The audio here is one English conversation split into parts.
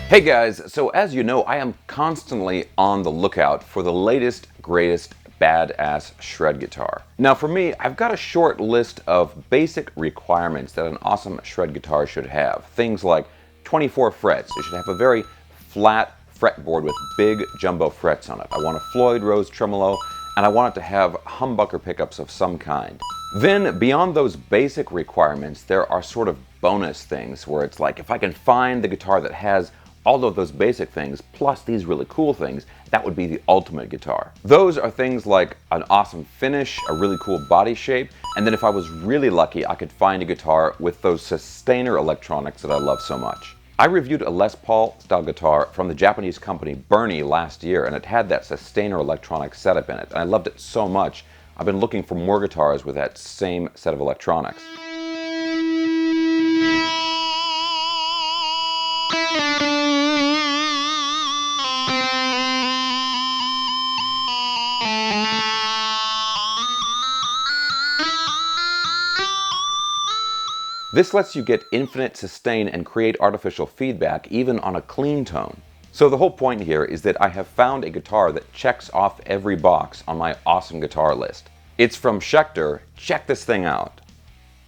Hey guys, so as you know, I am constantly on the lookout for the latest, greatest, badass shred guitar. Now for me, I've got a short list of basic requirements that an awesome shred guitar should have. Things like 24 frets. It should have a very flat fretboard with big jumbo frets on it. I want a Floyd Rose tremolo, and I want it to have humbucker pickups of some kind. Then, beyond those basic requirements, there are sort of bonus things where it's like, if I can find the guitar that has all of those basic things, plus these really cool things, that would be the ultimate guitar. Those are things like an awesome finish, a really cool body shape, and then if I was really lucky, I could find a guitar with those sustainer electronics that I love so much. I reviewed a Les Paul style guitar from the Japanese company Bernie last year, and it had that sustainer electronic setup in it, and I loved it so much. I've been looking for more guitars with that same set of electronics. This lets you get infinite sustain and create artificial feedback even on a clean tone. So the whole point here is that I have found a guitar that checks off every box on my awesome guitar list. It's from Schecter. Check this thing out.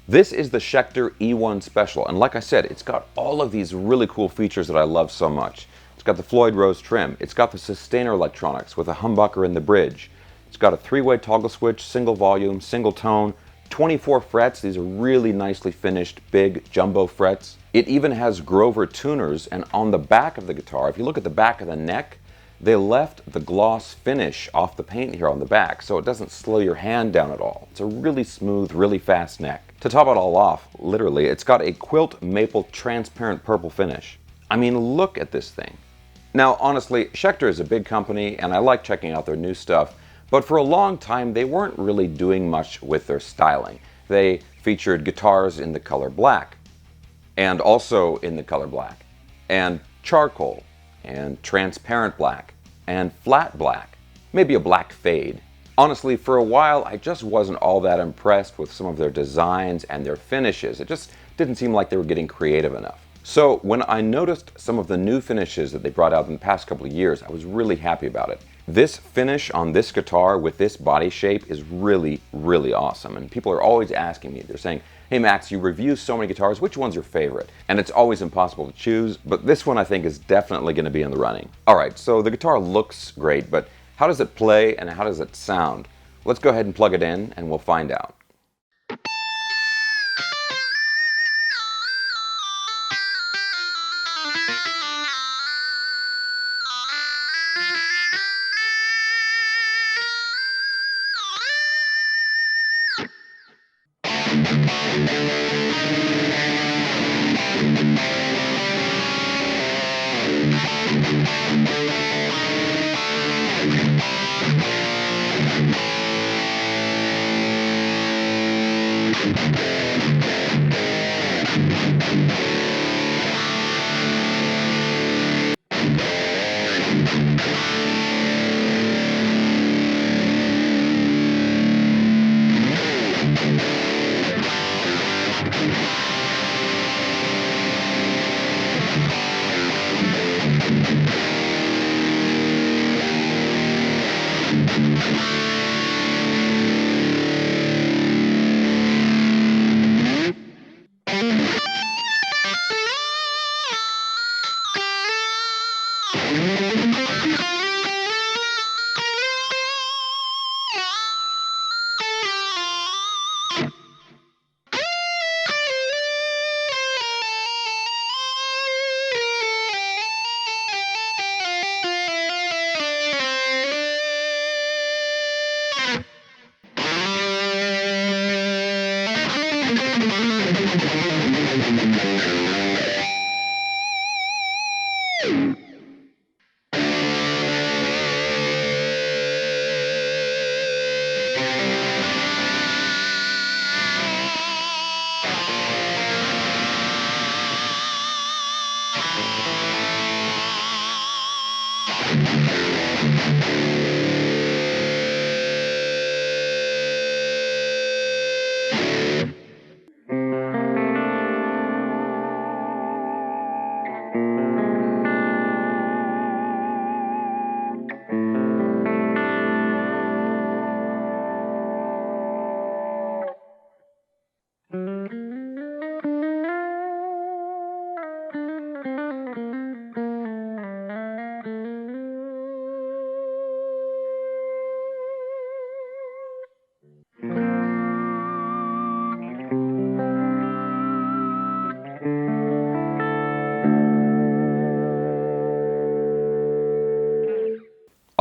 This is the Schecter E-1 Special, and like I said, it's got all of these really cool features that I love so much. It's got the Floyd Rose trim, it's got the sustainer electronics with a humbucker in the bridge, it's got a 3-way toggle switch, single volume, single tone, 24 frets. These are really nicely finished, big jumbo frets. It even has Grover tuners, and on the back of the guitar, if you look at the back of the neck, they left the gloss finish off the paint here on the back, so it doesn't slow your hand down at all. It's a really smooth, really fast neck. To top it all off, literally, it's got a quilt maple transparent purple finish. I mean, look at this thing. Now, honestly, Schecter is a big company, and I like checking out their new stuff, but for a long time, they weren't really doing much with their styling. They featured guitars in the color black, and also in the color black, and charcoal, and transparent black, and flat black, maybe a black fade. Honestly, for a while, I just wasn't all that impressed with some of their designs and their finishes. It just didn't seem like they were getting creative enough. So when I noticed some of the new finishes that they brought out in the past couple of years, I was really happy about it. This finish on this guitar with this body shape is really, really awesome. And people are always asking me, they're saying, hey Max, you review so many guitars, which one's your favorite? And it's always impossible to choose, but this one I think is definitely going to be in the running. Alright, so the guitar looks great, but how does it play and how does it sound? Let's go ahead and plug it in and we'll find out.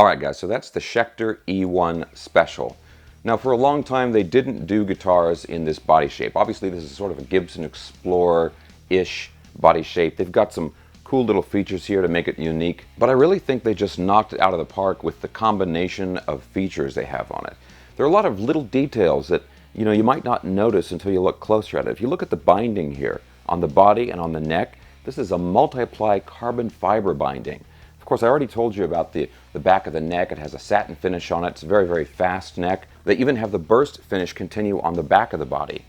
Alright guys, so that's the Schecter E1 Special. Now for a long time they didn't do guitars in this body shape. Obviously this is sort of a Gibson Explorer-ish body shape. They've got some cool little features here to make it unique, but I really think they just knocked it out of the park with the combination of features they have on it. There are a lot of little details that you might not notice until you look closer at it. If you look at the binding here on the body and on the neck, this is a multi-ply carbon fiber binding. Of course, I already told you about the back of the neck. It has a satin finish on it. It's a very, very fast neck. They even have the burst finish continue on the back of the body.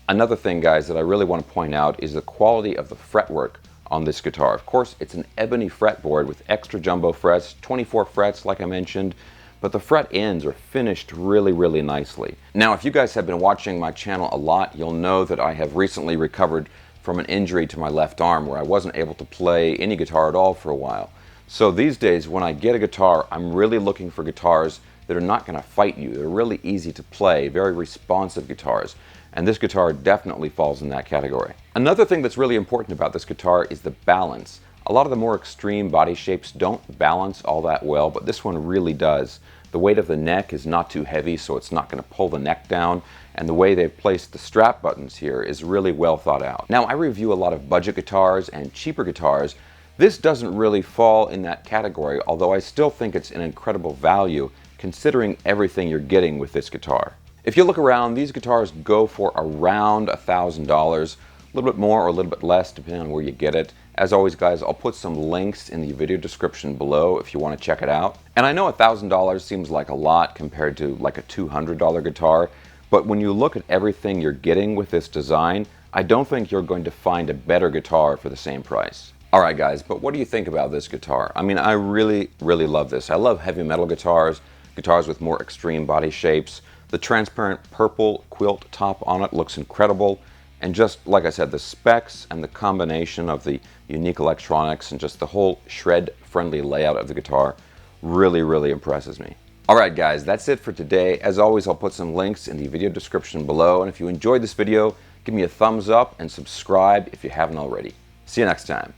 Another thing, guys, that I really want to point out is the quality of the fretwork on this guitar. Of course, it's an ebony fretboard with extra jumbo frets, 24 frets like I mentioned, but the fret ends are finished really, really nicely. Now, if you guys have been watching my channel a lot, you'll know that I have recently recovered from an injury to my left arm where I wasn't able to play any guitar at all for a while. So these days, when I get a guitar, I'm really looking for guitars that are not going to fight you. They're really easy to play, very responsive guitars. And this guitar definitely falls in that category. Another thing that's really important about this guitar is the balance. A lot of the more extreme body shapes don't balance all that well, but this one really does. The weight of the neck is not too heavy, so it's not going to pull the neck down. And the way they've placed the strap buttons here is really well thought out. Now, I review a lot of budget guitars and cheaper guitars. This doesn't really fall in that category, although I still think it's an incredible value considering everything you're getting with this guitar. If you look around, these guitars go for around $1,000, a little bit more or a little bit less depending on where you get it. As always, guys, I'll put some links in the video description below if you want to check it out. And I know $1,000 seems like a lot compared to like a $200 guitar, but when you look at everything you're getting with this design, I don't think you're going to find a better guitar for the same price. Alright guys, but what do you think about this guitar? I mean, I really, really love this. I love heavy metal guitars, guitars with more extreme body shapes. The transparent purple quilt top on it looks incredible. And just like I said, the specs and the combination of the unique electronics and just the whole shred-friendly layout of the guitar really, really impresses me. Alright guys, that's it for today. As always, I'll put some links in the video description below. And if you enjoyed this video, give me a thumbs up and subscribe if you haven't already. See you next time.